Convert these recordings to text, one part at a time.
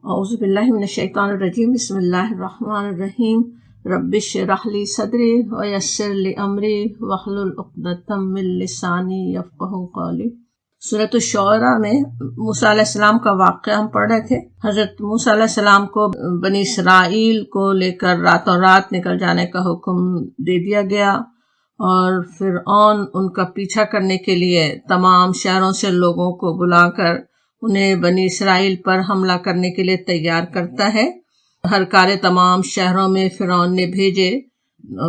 اعوذ باللہ من الشیطان الرجیم، بسم اللہ الرحمن الرحیم۔ رب اشرح لی صدری ویسر لی امری واحلل عقدۃ من لسانی یفقہوا قولی۔ سورۃ الشعراء میں موسیٰ علیہ السلام کا واقعہ ہم پڑھ رہے تھے۔ حضرت موسیٰ علیہ السلام کو بنی اسرائیل کو لے کر راتوں رات نکل جانے کا حکم دے دیا گیا، اور فرعون ان کا پیچھا کرنے کے لیے تمام شہروں سے لوگوں کو بلا کر انہیں بنی اسرائیل پر حملہ کرنے کے لیے تیار کرتا ہے۔ ہر کارے تمام شہروں میں فرعون نے بھیجے،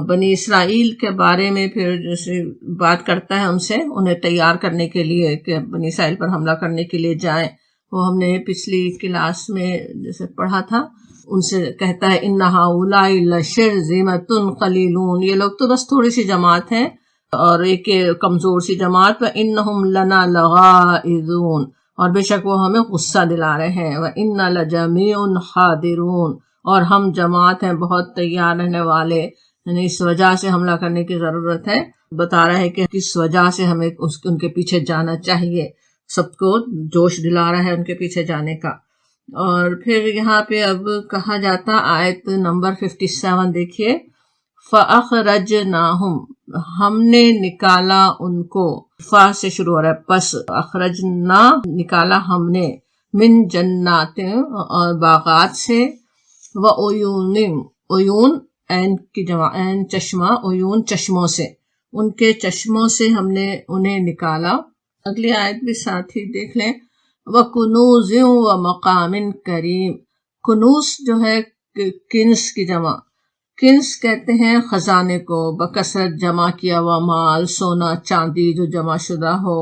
بنی اسرائیل کے بارے میں پھر جیسے بات کرتا ہے ان سے، انہیں تیار کرنے کے لیے کہ بنی اسرائیل پر حملہ کرنے کے لیے جائیں۔ وہ ہم نے پچھلی کلاس میں جیسے پڑھا تھا، ان سے کہتا ہے اِنَّ هَؤُلَاءِ لَشِرْذِمَةٌ قَلِيلُونَ، یہ لوگ تو بس تھوڑی سی جماعت ہیں اور ایک کمزور سی جماعت، وَإِنَّهُمْ لَنَا لَغَائِظُونَ، اور بے شک وہ ہمیں غصہ دلا رہے ہیں، وَإِنَّ لَجَمِيعٌ حَاذِرُونَ، اور ہم جماعت ہیں بہت تیار رہنے والے، یعنی اس وجہ سے حملہ کرنے کی ضرورت ہے۔ بتا رہا ہے کہ کس وجہ سے ہمیں ان کے پیچھے جانا چاہیے، سب کو جوش دلا رہا ہے ان کے پیچھے جانے کا۔ اور پھر یہاں پہ اب کہا جاتا، آیت نمبر 57 دیکھیے، فَأَخْرَجْنَاهُمْ، ہم نے نکالا ان کو، فا سے شروع ہو رہا ہے، پس اخرجنا نکالا ہم نے، من جنات اور باغات سے، وعیون، عیون عین کی جمع، عین چشمہ، عیون چشموں سے، ان کے چشموں سے ہم نے انہیں نکالا۔ اگلی آیت بھی ساتھ ہی دیکھ لیں، وَكُنُوزٍ وَمَقَامٍ کریم، کنوز جو ہے کنز کی جمع، کنز کہتے ہیں خزانے کو، بکثرت جمع کیا ہوا مال، سونا چاندی جو جمع شدہ ہو،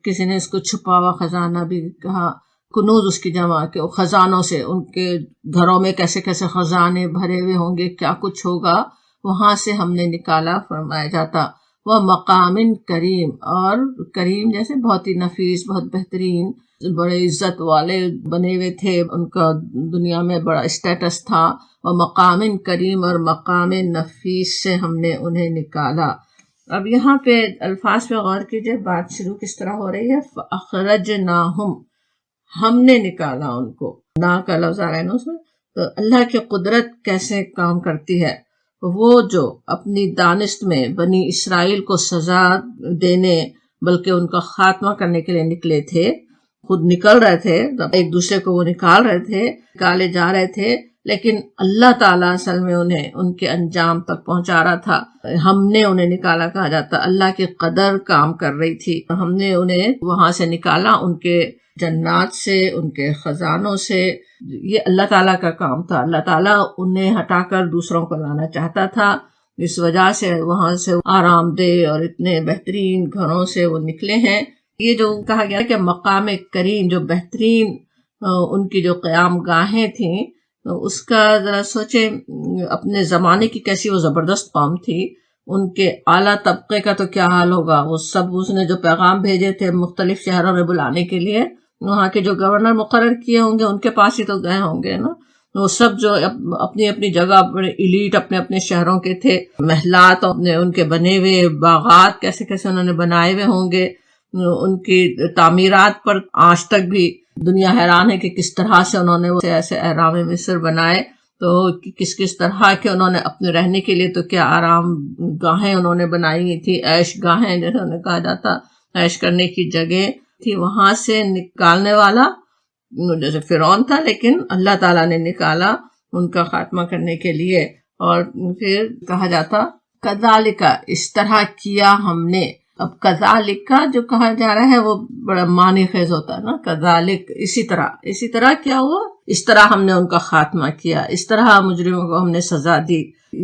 کسی نے اس کو چھپا ہوا خزانہ بھی کہا۔ کنوز اس کی جمع کہ خزانوں سے، ان کے گھروں میں کیسے کیسے خزانے بھرے ہوئے ہوں گے، کیا کچھ ہوگا، وہاں سے ہم نے نکالا فرمایا جاتا۔ وہ مقام کریم، اور کریم جیسے بہت ہی نفیس، بہت بہترین، بڑے عزت والے بنے ہوئے تھے، ان کا دنیا میں بڑا اسٹیٹس تھا۔ وہ مقام کریم اور مقام نفیس سے ہم نے انہیں نکالا۔ اب یہاں پہ الفاظ پہ غور کیجئے، بات شروع کس طرح ہو رہی ہے، فَأَخْرَجْنَاهُمْ، ہم نے نکالا ان کو، نا کا لفظ آ رہا ہے نا اس میں، تو اللہ کی قدرت کیسے کام کرتی ہے۔ وہ جو اپنی دانست میں بنی اسرائیل کو سزا دینے بلکہ ان کا خاتمہ کرنے کے لیے نکلے تھے، خود نکل رہے تھے، ایک دوسرے کو وہ نکال رہے تھے، نکالے جا رہے تھے، لیکن اللہ تعالیٰ اصل میں انہیں ان کے انجام تک پہنچا رہا تھا۔ ہم نے انہیں نکالا کہا جاتا، اللہ کی قدر کام کر رہی تھی، ہم نے انہیں وہاں سے نکالا، ان کے جنات سے، ان کے خزانوں سے، یہ اللہ تعالیٰ کا کام تھا۔ اللہ تعالیٰ انہیں ہٹا کر دوسروں کو لانا چاہتا تھا، اس وجہ سے وہاں سے آرام دہ اور اتنے بہترین گھروں سے وہ نکلے ہیں۔ یہ جو کہا گیا کہ مقام کریم، جو بہترین ان کی جو قیام گاہیں تھیں، اس کا ذرا سوچیں، اپنے زمانے کی کیسی وہ زبردست قوم تھی، ان کے اعلیٰ طبقے کا تو کیا حال ہوگا۔ وہ سب اس نے جو پیغام بھیجے تھے مختلف شہروں میں بلانے کے لیے، وہاں کے جو گورنر مقرر کیے ہوں گے ان کے پاس ہی تو گئے ہوں گے نا۔ وہ سب جو اپنی اپنی جگہ بڑے ایلیٹ اپنے اپنے شہروں کے تھے، محلات ان کے بنے ہوئے، باغات کیسے کیسے انہوں نے بنائے ہوئے ہوں گے، ان کی تعمیرات پر آج تک بھی دنیا حیران ہے کہ کس طرح سے انہوں نے ایسے احرام مصر بنائے، تو کس طرح کے انہوں نے اپنے رہنے کے لیے تو کیا آرام گاہیں انہوں نے بنائی ہوئی تھی، عیش گاہیں جیسے انہیں کہا جاتا، عیش کرنے کی جگہ تھی۔ وہاں سے نکالنے والا جیسے فرعون تھا، لیکن اللہ تعالیٰ نے نکالا ان کا خاتمہ کرنے کے لیے۔ اور پھر کہا جاتا کذالک، اس طرح کیا ہم نے۔ اب کذالک جو کہا جا رہا ہے وہ بڑا معنی خیز ہوتا ہے نا، کذالک اسی طرح کیا ہوا، اس طرح ہم نے ان کا خاتمہ کیا، اس طرح مجرموں کو ہم نے سزا دی،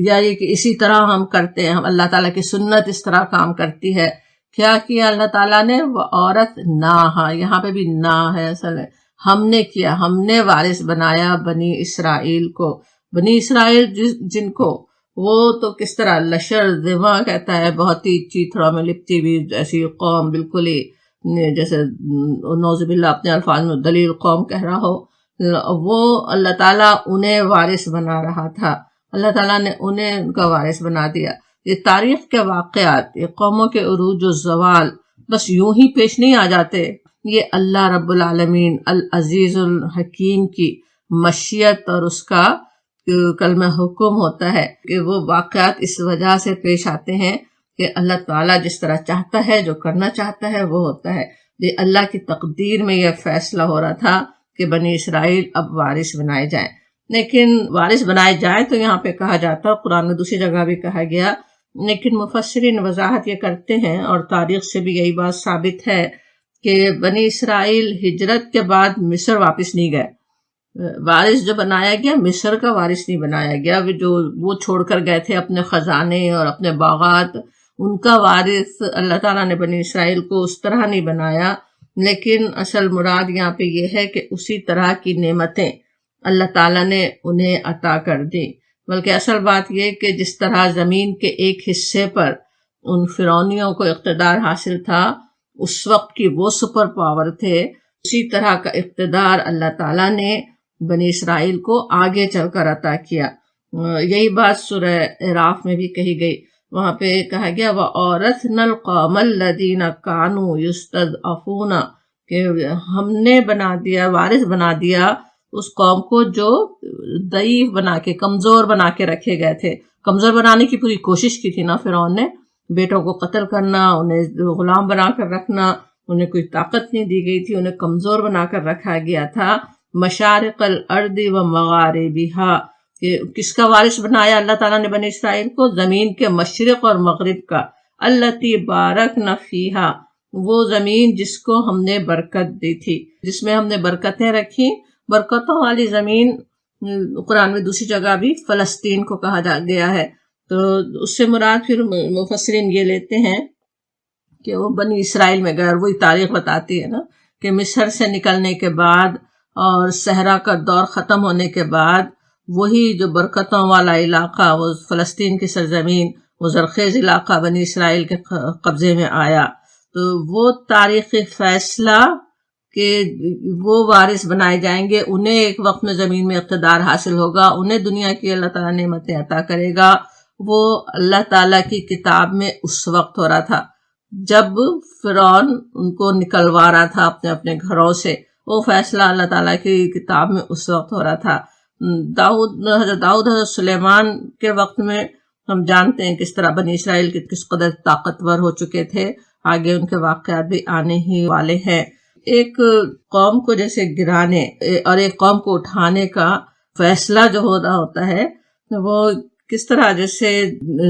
یا یہ کہ اسی طرح ہم کرتے ہیں، اللہ تعالیٰ کی سنت اس طرح کام کرتی ہے۔ کیا کیا اللہ تعالیٰ نے، وہ عورت نہ، یہاں پہ بھی نہ ہے اصل میں، ہم نے کیا، ہم نے وارث بنایا بنی اسرائیل کو، بنی اسرائیل جن کو وہ تو کس طرح لشرذمہ کہتا ہے، بہت ہی چیتھڑوں میں لپٹی ہوئی ایسی قوم، بالکل ہی جیسے نعوذ باللہ اپنے الفاظ میں دلیل قوم کہہ رہا ہو، وہ اللہ تعالیٰ انہیں وارث بنا رہا تھا، اللہ تعالیٰ نے انہیں ان کا وارث بنا دیا۔ یہ تاریخ کے واقعات، یہ قوموں کے عروج و زوال بس یوں ہی پیش نہیں آ جاتے، یہ اللہ رب العالمین العزیز الحکیم کی مشیت اور اس کا کلمہ حکم ہوتا ہے کہ وہ واقعات اس وجہ سے پیش آتے ہیں کہ اللہ تعالیٰ جس طرح چاہتا ہے، جو کرنا چاہتا ہے وہ ہوتا ہے۔ یہ اللہ کی تقدیر میں یہ فیصلہ ہو رہا تھا کہ بنی اسرائیل اب وارث بنائے جائیں، لیکن وارث بنائے جائیں تو یہاں پہ کہا جاتا، قرآن میں دوسری جگہ بھی کہا گیا، لیکن مفسرین وضاحت یہ کرتے ہیں اور تاریخ سے بھی یہی بات ثابت ہے کہ بنی اسرائیل ہجرت کے بعد مصر واپس نہیں گئے۔ وارث جو بنایا گیا مصر کا وارث نہیں بنایا گیا، جو وہ چھوڑ کر گئے تھے اپنے خزانے اور اپنے باغات، ان کا وارث اللہ تعالیٰ نے بنی اسرائیل کو اس طرح نہیں بنایا، لیکن اصل مراد یہاں پہ یہ ہے کہ اسی طرح کی نعمتیں اللہ تعالیٰ نے انہیں عطا کر دی۔ بلکہ اصل بات یہ کہ جس طرح زمین کے ایک حصے پر ان فرعونیوں کو اقتدار حاصل تھا، اس وقت کی وہ سپر پاور تھے، اسی طرح کا اقتدار اللہ تعالیٰ نے بنی اسرائیل کو آگے چل کر عطا کیا۔ یہی بات سورہ اعراف میں بھی کہی گئی، وہاں پہ کہا گیا وَأَوْرَثْنَا الْقَوْمَ الَّذِينَ كَانُوا يُسْتَضْعَفُونَ، کہ ہم نے بنا دیا، وارث بنا دیا اس قوم کو جو ضعیف بنا کے، کمزور بنا کے رکھے گئے تھے۔ کمزور بنانے کی پوری کوشش کی تھی نا فرعون نے، بیٹوں کو قتل کرنا، انہیں غلام بنا کر رکھنا، انہیں کوئی طاقت نہیں دی گئی تھی، انہیں کمزور بنا کر رکھا گیا تھا۔ مشارق الارض و مغاربہا، کہ کس کا وارث بنایا اللہ تعالیٰ نے بنی اسرائیل کو؟ زمین کے مشرق اور مغرب کا۔ التی بارکنا فیہا، وہ زمین جس کو ہم نے برکت دی تھی، جس میں ہم نے برکتیں رکھی۔ برکتوں والی زمین قرآن میں دوسری جگہ بھی فلسطین کو کہا گیا ہے، تو اس سے مراد پھر مفسرین یہ لیتے ہیں کہ وہ بنی اسرائیل میں گئے، اور وہی تاریخ بتاتی ہے نا کہ مصر سے نکلنے کے بعد اور صحرا کا دور ختم ہونے کے بعد وہی جو برکتوں والا علاقہ، وہ فلسطین کی سرزمین، وہ زرخیز علاقہ بنی اسرائیل کے قبضے میں آیا۔ تو وہ تاریخی فیصلہ کہ وہ وارث بنائے جائیں گے، انہیں ایک وقت میں زمین میں اقتدار حاصل ہوگا، انہیں دنیا کی اللہ تعالیٰ نعمتیں عطا کرے گا، وہ اللہ تعالیٰ کی کتاب میں اس وقت ہو رہا تھا جب فرعون ان کو نکلوا رہا تھا اپنے اپنے گھروں سے۔ وہ فیصلہ اللہ تعالیٰ کی کتاب میں اس وقت ہو رہا تھا۔ حضرت سلیمان کے وقت میں ہم جانتے ہیں کس طرح بنی اسرائیل کے کس قدر طاقتور ہو چکے تھے، آگے ان کے واقعات بھی آنے ہی والے ہیں۔ ایک قوم کو جیسے گرانے اور ایک قوم کو اٹھانے کا فیصلہ جو ہو رہا ہوتا ہے، وہ کس طرح جیسے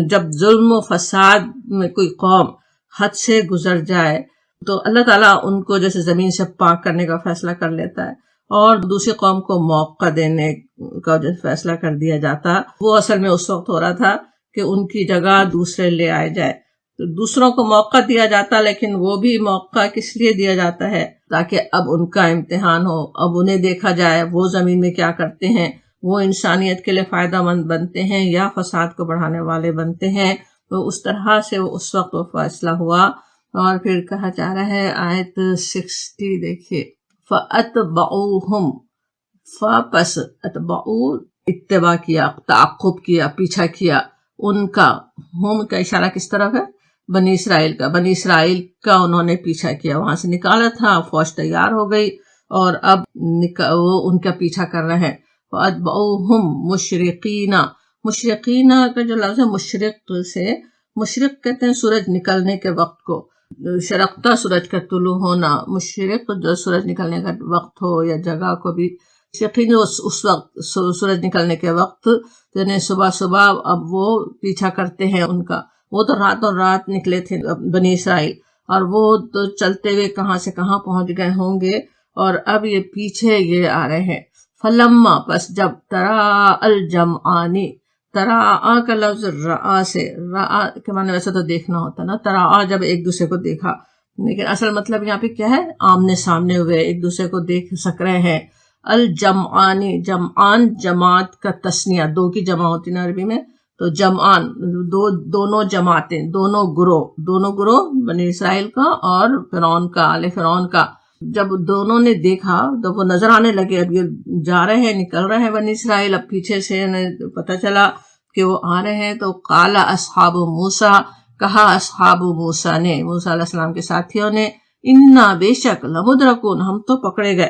جب ظلم و فساد میں کوئی قوم حد سے گزر جائے تو اللہ تعالیٰ ان کو جیسے زمین سے پاک کرنے کا فیصلہ کر لیتا ہے، اور دوسری قوم کو موقع دینے کا جو فیصلہ کر دیا جاتا، وہ اصل میں اس وقت ہو رہا تھا کہ ان کی جگہ دوسرے لے آئے جائے۔ تو دوسروں کو موقع دیا جاتا، لیکن وہ بھی موقع کس لیے دیا جاتا ہے؟ تاکہ اب ان کا امتحان ہو، اب انہیں دیکھا جائے وہ زمین میں کیا کرتے ہیں، وہ انسانیت کے لیے فائدہ مند بنتے ہیں یا فساد کو بڑھانے والے بنتے ہیں۔ تو اس طرح سے اس وقت وہ فیصلہ ہوا، اور پھر کہا جا رہا ہے آیت 60 دیکھیے، فَأَتْبَعُوهُمْ، پس اتبعو اتباع کیا، تعقب کیا، پیچھا کیا ان کا، ہم کا اشارہ کس طرف ہے؟ بنی اسرائیل کا، بنی اسرائیل کا انہوں نے پیچھا کیا، وہاں سے نکالا تھا، فوج تیار ہو گئی اور اب وہ ان کا پیچھا کر رہے ہیں۔ فَأَتْبَعُوهُمْ مُشْرِقِينَ، مشرقین کا جو لفظ ہے مشرق سے، مشرق کہتے ہیں سورج نکلنے کے وقت کو، شرقتا سورج کا طلوع ہونا، مشرق جو سورج نکلنے کا وقت ہو یا جگہ کو بھی، مشرقین اس وقت سورج نکلنے کے وقت، یعنی صبح صبح اب وہ پیچھا کرتے ہیں ان کا۔ وہ تو راتوں رات نکلے تھے بنی اسرائیل، اور وہ تو چلتے ہوئے کہاں سے کہاں پہنچ گئے ہوں گے، اور اب یہ پیچھے یہ آ رہے ہیں۔ فلما، پس جب، ترا الجمعانی، تراآ کا لفظ رآ سے، رآ کے معنی ویسے تو دیکھنا ہوتا نا، تراآ جب ایک دوسرے کو دیکھا، لیکن اصل مطلب یہاں پہ کیا ہے؟ آمنے سامنے ہوئے ایک دوسرے کو دیکھ سک رہے ہیں۔ الجمعانی، جمعان جماعت کا تثنیہ، دو کی جمع ہوتی نا عربی میں، تو جمعان دونوں جماعتیں، دونوں گروہ بنی اسرائیل کا اور فرعون کا، آل فرعون کا، جب دونوں نے دیکھا تو وہ نظر آنے لگے، اب یہ جا رہے ہیں، نکل رہے ہیں بنی اسرائیل، اب پیچھے سے پتہ چلا کہ وہ آ رہے ہیں، تو قال اصحاب موسیٰ، کہا اصحاب موسیٰ نے، موسیٰ علیہ السلام کے ساتھیوں نے، انا، بے شک، لمدرکون، ہم تو پکڑے گئے،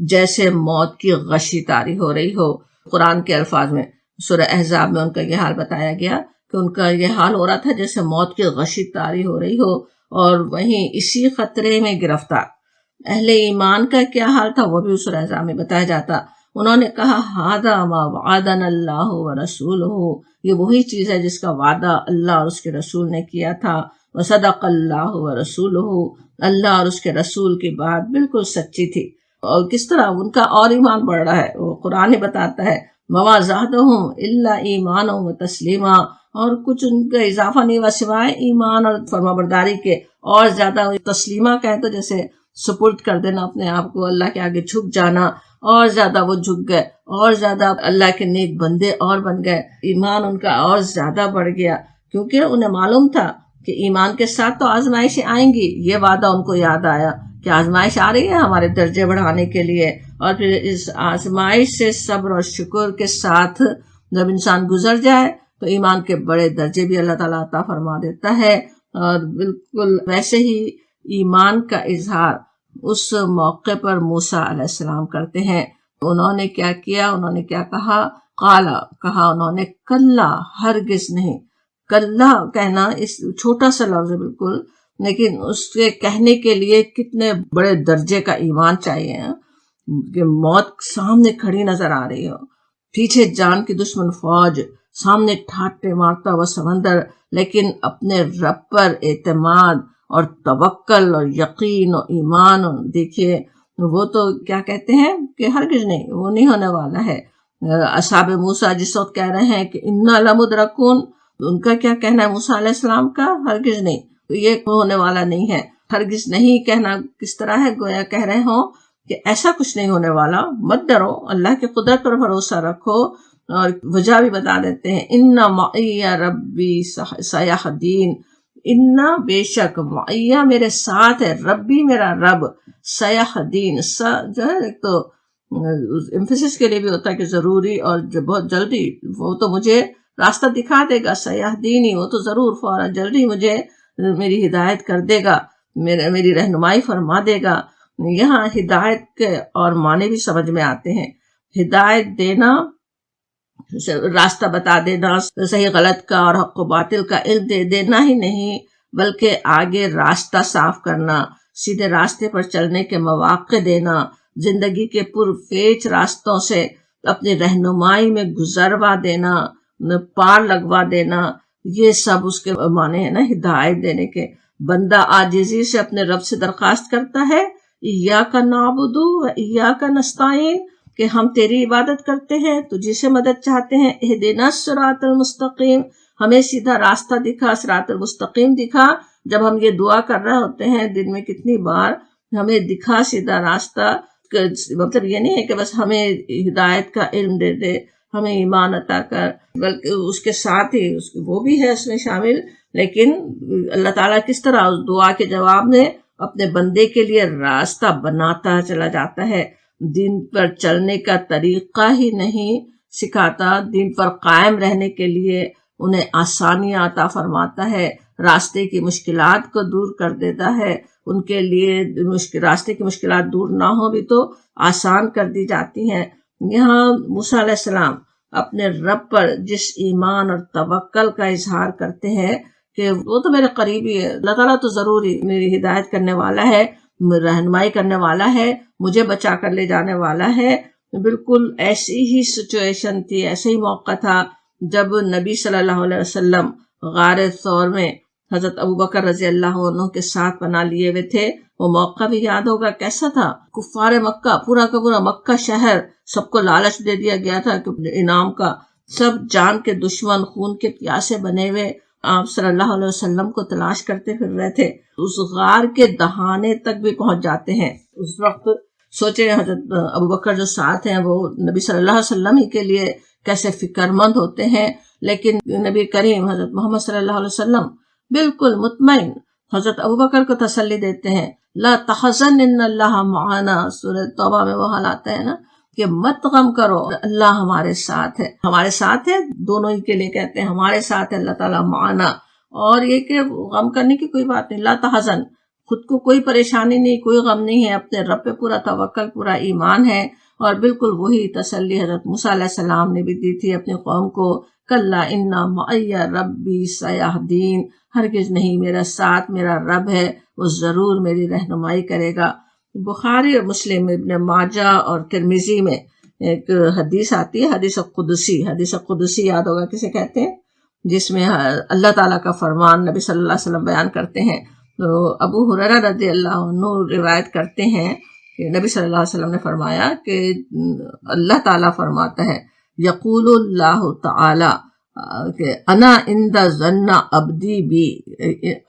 جیسے موت کی غشی طاری ہو رہی ہو. قرآن کے الفاظ میں سورہ احزاب میں ان کا یہ حال بتایا گیا کہ ان کا یہ حال ہو رہا تھا جیسے موت کی غشی طاری ہو رہی ہو، اور وہیں اسی خطرے میں گرفتار. اہل ایمان کا کیا حال تھا وہ بھی سورہ احزاب میں بتایا جاتا. انہوں نے کہا ھذا ما وعدنا اللہ ورسولہ، یہ وہی چیز ہے جس کا وعدہ اللہ اور اس کے رسول نے کیا تھا. وصدق اللہ ورسولہ، اللہ اور اس کے رسول کی بات بالکل سچی تھی. اور کس طرح ان کا اور ایمان بڑھ رہا ہے، وہ قرآن بتاتا ہے وما زادہم الا ایمانا وتسلیما، اور کچھ ان کا اضافہ نہیں ہوا سوائے ایمان اور فرمانبرداری کے. اور زیادہ تسلیمہ کہیں تو جیسے سپرد کر دینا اپنے آپ کو، اللہ کے آگے جھک جانا، اور زیادہ وہ جھک گئے، اور زیادہ اللہ کے نیک بندے اور بن گئے. ایمان ان کا اور زیادہ بڑھ گیا، کیونکہ انہیں معلوم تھا کہ ایمان کے ساتھ تو آزمائشیں آئیں گی. یہ وعدہ ان کو یاد آیا کہ آزمائش آ رہی ہے ہمارے درجے بڑھانے کے لیے، اور پھر اس آزمائش سے صبر اور شکر کے ساتھ جب انسان گزر جائے تو ایمان کے بڑے درجے بھی اللہ تعالیٰ عطا فرما دیتا ہے. اور بالکل ویسے ہی ایمان کا اظہار اس موقع پر موسیٰ علیہ السلام کرتے ہیں. انہوں نے کیا کیا، انہوں نے کیا کہا، کہا انہوں نے کلا، ہرگز نہیں. کلا کہنا اس چھوٹا سا لفظ ہے بالکل، لیکن اس کے کہنے کے لیے کتنے بڑے درجے کا ایمان چاہیے کہ موت سامنے کھڑی نظر آ رہی ہو، پیچھے جان کی دشمن فوج، سامنے ٹھاٹے مارتا ہوا سمندر، لیکن اپنے رب پر اعتماد اور توکل اور یقین اور ایمان. دیکھیے وہ تو کیا کہتے ہیں کہ ہرگز نہیں، وہ نہیں ہونے والا ہے. اصحاب موسیٰ جس وقت کہہ رہے ہیں کہ انا لمدرکون، ان کا کیا کہنا ہے موسیٰ علیہ السلام کا؟ ہرگز نہیں، یہ ہونے والا نہیں ہے. ہرگز نہیں کہنا کس طرح ہے، گویا کہہ رہے ہوں کہ ایسا کچھ نہیں ہونے والا، مت ڈرو، اللہ کی قدرت پر بھروسہ رکھو. اور وجہ بھی بتا دیتے ہیں، انا معی ربی سیہدین، انا بے شک، معی میرے ساتھ ہے، ربی میرا رب، سیہدین جو ہے ایک تو ایمفیسس کے لیے بھی ہوتا ہے کہ ضروری، اور بہت جلدی وہ تو مجھے راستہ دکھا دے گا. سیہدینی، وہ تو ضرور فوراً جلدی مجھے میری ہدایت کر دے گا، میری رہنمائی فرما دے گا. یہاں ہدایت کے اور معنی بھی سمجھ میں آتے ہیں. ہدایت دینا، راستہ بتا دینا، صحیح غلط کا اور حق و باطل کا علم دے دینا ہی نہیں، بلکہ آگے راستہ صاف کرنا، سیدھے راستے پر چلنے کے مواقع دینا، زندگی کے پرپیچ راستوں سے اپنی رہنمائی میں گزروا دینا، پار لگوا دینا. یہ سب اس کے معنی ہے نا ہدایت دینے کے. بندہ عاجزی سے اپنے رب سے درخواست کرتا ہے، ایاک نعبد و ایاک نستعین، کہ ہم تیری عبادت کرتے ہیں، تجھی سے مدد چاہتے ہیں. اہدنا الصراط المستقیم، ہمیں سیدھا راستہ دکھا، صراط المستقیم دکھا. جب ہم یہ دعا کر رہے ہوتے ہیں دن میں کتنی بار، ہمیں دکھا سیدھا راستہ، مطلب یہ نہیں ہے کہ بس ہمیں ہدایت کا علم دے دے، ہمیں ایمان عطا کر، بلکہ اس کے ساتھ ہی وہ بھی ہے اس میں شامل. لیکن اللہ تعالیٰ کس طرح اس دعا کے جواب میں اپنے بندے کے لیے راستہ بناتا چلا جاتا ہے. دین پر چلنے کا طریقہ ہی نہیں سکھاتا، دین پر قائم رہنے کے لیے انہیں آسانیاں عطا فرماتا ہے، راستے کی مشکلات کو دور کر دیتا ہے. ان کے لیے راستے کی مشکلات دور نہ ہو بھی تو آسان کر دی جاتی ہیں. یہاں موسیٰ علیہ السلام اپنے رب پر جس ایمان اور توکل کا اظہار کرتے ہیں کہ وہ تو میرے قریبی ہے، اللہ تعالیٰ تو ضرور ہی میری ہدایت کرنے والا ہے، رہنمائی کرنے والا ہے، مجھے بچا کر لے جانے والا ہے. بالکل ایسی ہی سچویشن تھی، ایسا ہی موقع تھا جب نبی صلی اللہ علیہ وسلم غار ثور میں حضرت ابوبکر رضی اللہ عنہ کے ساتھ پناہ لیے ہوئے تھے. وہ موقع بھی یاد ہوگا کیسا تھا. کفار مکہ، پورا کا پورا مکہ شہر، سب کو لالچ دے دیا گیا تھا کہ انعام کا، سب جان کے دشمن، خون کے پیاسے بنے ہوئے آپ صلی اللہ علیہ وسلم کو تلاش کرتے پھر رہے تھے. اس غار کے دہانے تک بھی پہنچ جاتے ہیں. اس وقت سوچے حضرت ابوبکر جو ساتھ ہیں وہ نبی صلی اللہ علیہ وسلم ہی کے لیے کیسے فکر مند ہوتے ہیں، لیکن نبی کریم حضرت محمد صلی اللہ علیہ وسلم بالکل مطمئن حضرت ابوبکر کو تسلی دیتے ہیں. لا تحزن ان اللہ معنا، سورہ توبہ میں وہ حال آتا ہے نا کہ مت غم کرو، اللہ ہمارے ساتھ ہے. ہمارے ساتھ ہے، دونوں ہی کے لیے کہتے ہیں ہمارے ساتھ ہے اللہ تعالیٰ معنا. اور یہ کہ غم کرنے کی کوئی بات نہیں، لا تحزن، خود کو کوئی پریشانی نہیں، کوئی غم نہیں ہے، اپنے رب پہ پورا توکل، پورا ایمان ہے، اور بالکل وہی تسلی حضرت موسیٰ علیہ السلام نے بھی دی تھی اپنی قوم کو، کلا ان معی ربی سیہدین، ہرگز نہیں، میرا ساتھ میرا رب ہے، وہ ضرور میری رہنمائی کرے گا۔ بخاری اور مسلم، ابن ماجہ اور ترمذی میں ایک حدیث آتی ہے، حدیث قدسی یاد ہوگا کسے کہتے ہیں، جس میں اللہ تعالیٰ کا فرمان نبی صلی اللہ علیہ وسلم بیان کرتے ہیں۔ تو ابو ہریرہ رضی اللہ عنہ روایت کرتے ہیں کہ نبی صلی اللہ علیہ وسلم نے فرمایا کہ اللہ تعالیٰ فرماتا ہے، یقول اللہ تعالیٰ کہ انا عند ظن عبدی بی،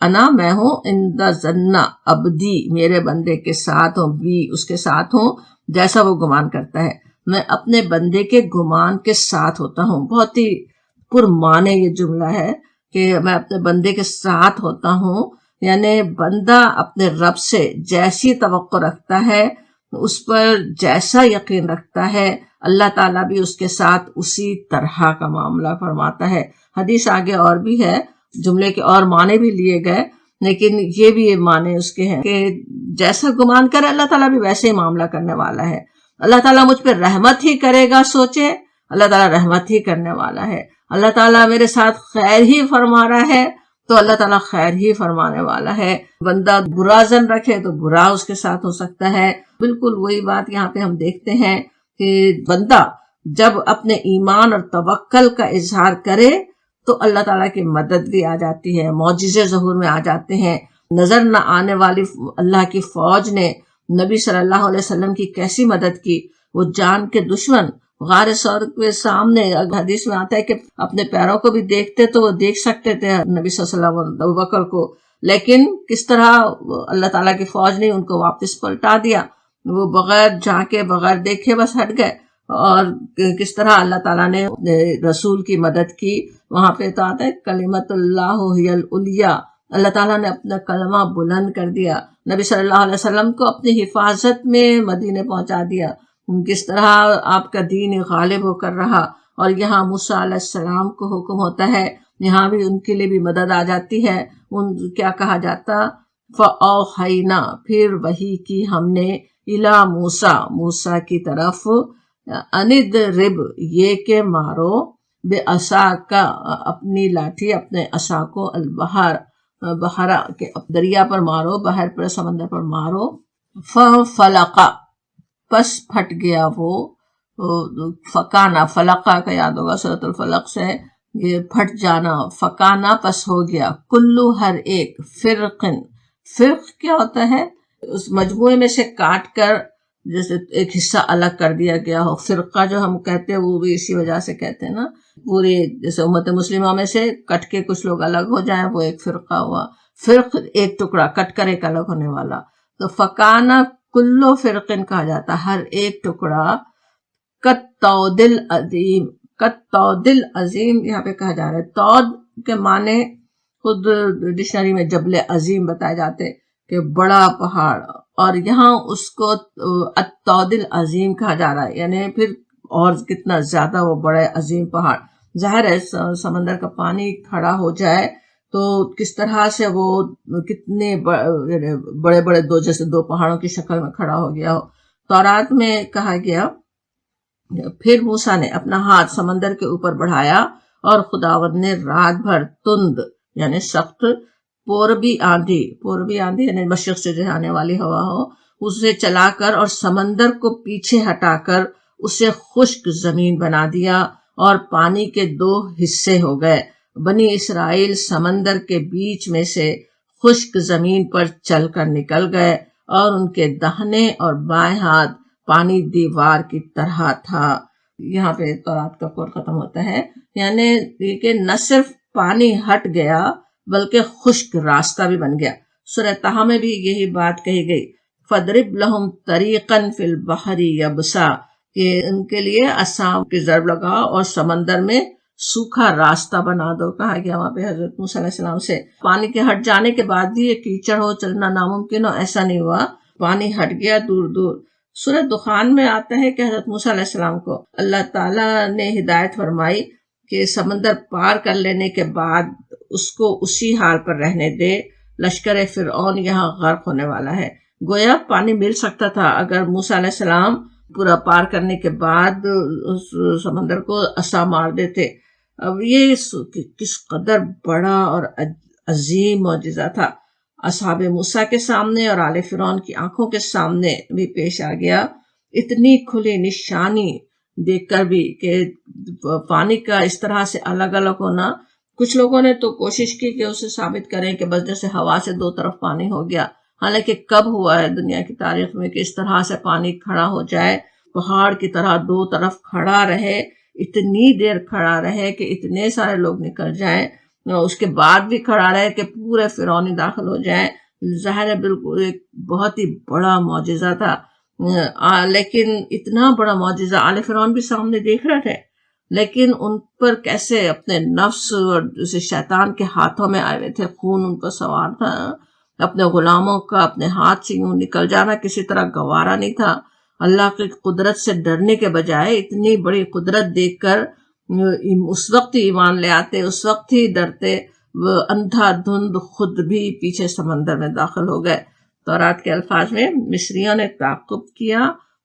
انا میں ہوں عند ظن عبدی، میرے بندے کے ساتھ ہوں، بی اس کے ساتھ ہوں جیسا وہ گمان کرتا ہے، میں اپنے بندے کے گمان کے ساتھ ہوتا ہوں۔ بہت ہی پرمعنی یہ جملہ ہے کہ میں اپنے بندے کے ساتھ ہوتا ہوں، یعنی بندہ اپنے رب سے جیسی توقع رکھتا ہے، اس پر جیسا یقین رکھتا ہے، اللہ تعالیٰ بھی اس کے ساتھ اسی طرح کا معاملہ فرماتا ہے۔ حدیث آگے اور بھی ہے، جملے کے اور معنی بھی لیے گئے، لیکن یہ بھی معنی اس کے ہیں کہ جیسا گمان کرے اللہ تعالیٰ بھی ویسے ہی معاملہ کرنے والا ہے۔ اللہ تعالیٰ مجھ پہ رحمت ہی کرے گا، سوچے اللہ تعالیٰ رحمت ہی کرنے والا ہے۔ اللہ تعالیٰ میرے ساتھ خیر ہی فرما رہا ہے تو اللہ تعالیٰ خیر ہی فرمانے والا ہے۔ بندہ برا ظن رکھے تو برا اس کے ساتھ ہو سکتا ہے۔ بالکل وہی بات یہاں پہ ہم دیکھتے ہیں کہ بندہ جب اپنے ایمان اور توکل کا اظہار کرے تو اللہ تعالیٰ کی مدد بھی آ جاتی ہے، معجزے ظہور میں آ جاتے ہیں۔ نظر نہ آنے والی اللہ کی فوج نے نبی صلی اللہ علیہ وسلم کی کیسی مدد کی، وہ جان کے دشمن غار ثور کے سامنے، حدیث میں آتا ہے کہ اپنے پیروں کو بھی دیکھتے تو وہ دیکھ سکتے تھے نبی صلی اللہ علیہ وسلم ابوبکر کو، لیکن کس طرح اللہ تعالیٰ کی فوج نے ان کو واپس پلٹا دیا، وہ بغیر جھانکے بغیر دیکھے بس ہٹ گئے، اور کس طرح اللہ تعالیٰ نے رسول کی مدد کی۔ وہاں پہ تو آتا ہے کلمت اللہ ہی العلیٰ، اللہ تعالیٰ نے اپنا کلمہ بلند کر دیا، نبی صلی اللہ علیہ وسلم کو اپنی حفاظت میں مدینے پہنچا دیا، کس طرح آپ کا دین غالب ہو کر رہا۔ اور یہاں موسیٰ علیہ السلام کو حکم ہوتا ہے، یہاں بھی ان کے لیے بھی مدد آ جاتی ہے۔ کیا کہا جاتا، فَأَوْحَيْنَا، پھر وحی کی ہم نے، اِلَى موسیٰ، موسیٰ کی طرف، اَنِضْرِبْ، یہ کہ مارو، بِعَصَاکَ، اپنی لاٹھی اپنے عصا کو، البحر، بحرا کے دریا پر مارو، بحر پر سمندر پر مارو، فَفَلَقَ، پس پھٹ گیا وہ، فکانا، فلقہ کا یاد ہوگا سورۃ الفلق سے، یہ پھٹ جانا، فکانا پس ہو گیا، کلو ہر ایک، فرقن، فرق کیا ہوتا ہے، اس مجموعے میں سے کاٹ کر جیسے ایک حصہ الگ کر دیا گیا ہو، فرقہ جو ہم کہتے ہیں وہ بھی اسی وجہ سے کہتے ہیں نا، پوری جیسے امت مسلمہ میں سے کٹ کے کچھ لوگ الگ ہو جائیں وہ ایک فرقہ ہوا، فرق ایک ٹکڑا کٹ کر ایک الگ ہونے والا، تو فکانا کلو فرقن کہا جاتا، ہر ایک ٹکڑا، کالطود العظیم، کالطود العظیم یہاں پہ کہا جا رہا ہے، طود کے معنی خود ڈکشنری میں جبل عظیم بتائے جاتے کہ بڑا پہاڑ، اور یہاں اس کو الطود العظیم کہا جا رہا ہے، یعنی پھر اور کتنا زیادہ وہ بڑے عظیم پہاڑ، ظاہر ہے سمندر کا پانی کھڑا ہو جائے تو کس طرح سے وہ کتنے بڑے بڑے دو جیسے دو پہاڑوں کی شکل میں کھڑا ہو گیا ہو۔ تورات میں کہا گیا، پھر موسیٰ نے اپنا ہاتھ سمندر کے اوپر بڑھایا اور خداوند نے رات بھر تند یعنی سخت پوربی آندھی یعنی مشرق سے جو آنے والی ہوا ہو، اسے چلا کر اور سمندر کو پیچھے ہٹا کر اسے خشک زمین بنا دیا، اور پانی کے دو حصے ہو گئے، بنی اسرائیل سمندر کے بیچ میں سے خشک زمین پر چل کر نکل گئے، اور ان کے داہنے اور بائیں ہاتھ پانی دیوار کی طرح تھا۔ یہاں پہ تورات کا کور ختم ہوتا ہے، یعنی کہ نہ صرف پانی ہٹ گیا بلکہ خشک راستہ بھی بن گیا۔ سورہ طٰہٰ میں بھی یہی بات کہی گئی، فَاضْرِبْ لَهُمْ طَرِيقًا فِي الْبَحْرِ يَبْسًا، کہ ان کے لیے عصا کی ضرب لگاؤ اور سمندر میں سوکھا راستہ بنا دو، کہا گیا وہاں پہ حضرت موسیٰ علیہ السلام سے۔ پانی کے ہٹ جانے کے بعد بھی یہ کیچڑ ہو، چلنا ناممکن ہو، ایسا نہیں ہوا، پانی ہٹ گیا دور دور۔ سورہ دخان میں آتا ہے کہ حضرت موسیٰ علیہ السلام کو اللہ تعالیٰ نے ہدایت فرمائی کہ سمندر پار کر لینے کے بعد اس کو اسی حال پر رہنے دے، لشکر فرعون یہاں غرق ہونے والا ہے۔ گویا پانی مل سکتا تھا اگر موسیٰ علیہ السلام پورا پار کرنے کے بعد اس سمندر کو عصا مار دیتے۔ اب یہ کس قدر بڑا اور عظیم معجزہ تھا، اصحاب موسیٰ کے سامنے اور آل فرعون کی آنکھوں کے سامنے بھی پیش آ گیا۔ اتنی کھلی نشانی دیکھ کر بھی کہ پانی کا اس طرح سے الگ الگ ہونا، کچھ لوگوں نے تو کوشش کی کہ اسے ثابت کریں کہ بس جیسے ہوا سے دو طرف پانی ہو گیا، حالانکہ کب ہوا ہے دنیا کی تاریخ میں کہ اس طرح سے پانی کھڑا ہو جائے، پہاڑ کی طرح دو طرف کھڑا رہے، اتنی دیر کھڑا رہے کہ اتنے سارے لوگ نکل جائیں، اس کے بعد بھی کھڑا رہے کہ پورے فرعونی داخل ہو جائیں۔ ظاہر ہے بالکل ایک بہت ہی بڑا معجزہ تھا، لیکن اتنا بڑا معجزہ آل فرعون بھی سامنے دیکھ رہے تھے، لیکن ان پر کیسے اپنے نفس اور اسے شیطان کے ہاتھوں میں آئے ہوئے تھے، خون ان پر سوار تھا، اپنے غلاموں کا اپنے ہاتھ سے یوں نکل جانا کسی طرح گوارا نہیں تھا۔ اللہ کی قدرت سے ڈرنے کے بجائے اتنی بڑی قدرت دیکھ کر اس وقت ہی ایمان لے آتے، اس وقت ہی ڈرتے، اندھا دھند خود بھی پیچھے سمندر میں داخل ہو گئے۔ تورات کے الفاظ میں مصریوں نے تعقب کیا